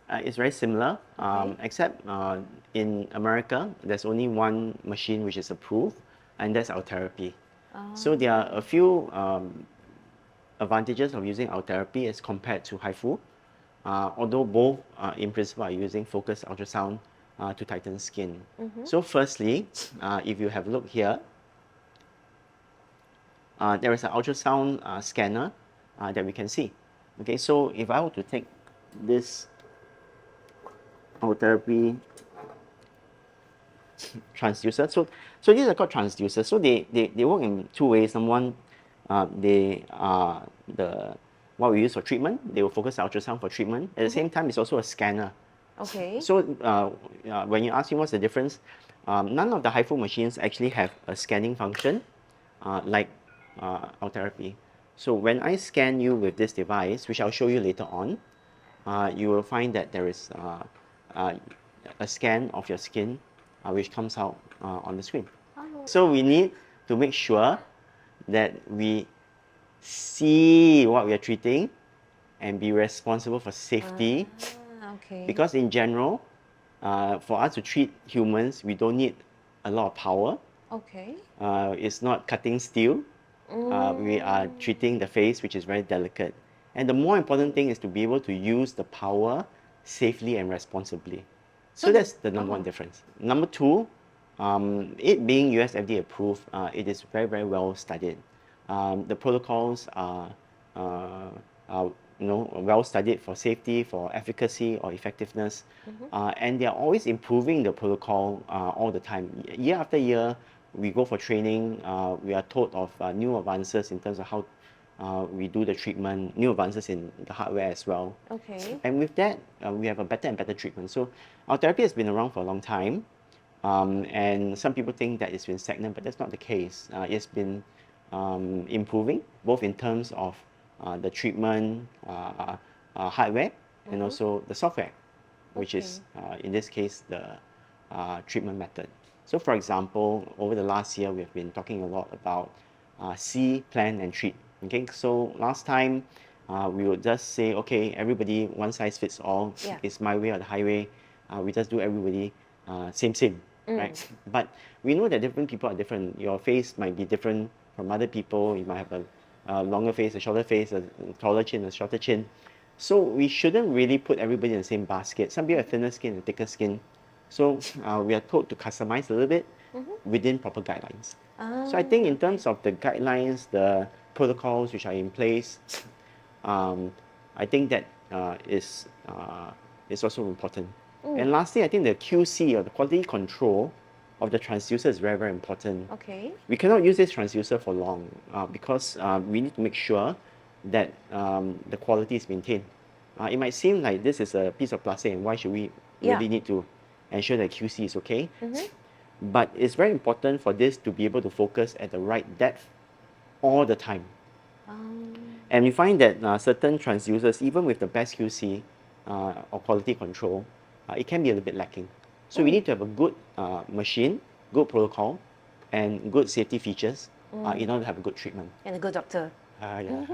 It's very similar, except in America, there's only one machine which is approved, and that's Ultherapy. So there are a few advantages of using Ultherapy as compared to HIFU, although both in principle are using focused ultrasound to tighten skin. So firstly, if you have a look here, there is an ultrasound scanner that we can see. Okay, so if I were to take this Ultherapy transducer, so these are called transducers. So they work in two ways. Number one, they are what we use for treatment. They will focus ultrasound for treatment. At the same time, it's also a scanner. Okay. So when you ask me what's the difference, none of the HIFU machines actually have a scanning function like Ultherapy. So when I scan you with this device, which I'll show you later on, you will find that there is a scan of your skin which comes out on the screen. So we need to make sure that we see what we are treating and be responsible for safety. Okay. Because in general, for us to treat humans, we don't need a lot of power. Okay. It's not cutting steel. We are treating the face, which is very delicate. And the more important thing is to be able to use the power safely and responsibly. So that's the number one difference. Number two, it being US FDA approved, it is very, very well studied. The protocols are well studied for safety, for efficacy or effectiveness, and they are always improving the protocol all the time. Year after year, we go for training. We are told of new advances in terms of how we do the treatment, new advances in the hardware as well. Okay. And with that, we have a better and better treatment. So Ultherapy has been around for a long time, and some people think that it's been stagnant, but that's not the case. It's been improving, both in terms of the treatment hardware and also the software, which is, in this case, the treatment method. So for example, over the last year, we've been talking a lot about see, plan, and treat. Okay, so last time, we would just say, okay, everybody, one size fits all. It's my way or the highway. We just do everybody same, right? But we know that different people are different. Your face might be different from other people. You might have a longer face, a shorter face, a taller chin, a shorter chin. So we shouldn't really put everybody in the same basket. Some people have thinner skin and thicker skin. So we are told to customize a little bit within proper guidelines. So I think in terms of the guidelines, the protocols which are in place, I think that is also important. And lastly, I think the QC or the quality control of the transducer is very, very important. Okay. We cannot use this transducer for long because we need to make sure that the quality is maintained. It might seem like this is a piece of plastic and why should we really need to ensure that QC is okay? But it's very important for this to be able to focus at the right depth all the time. And we find that certain transducers, even with the best QC or quality control, it can be a little bit lacking. So we need to have a good machine, good protocol, and good safety features in order to have a good treatment. And a good doctor. Yeah.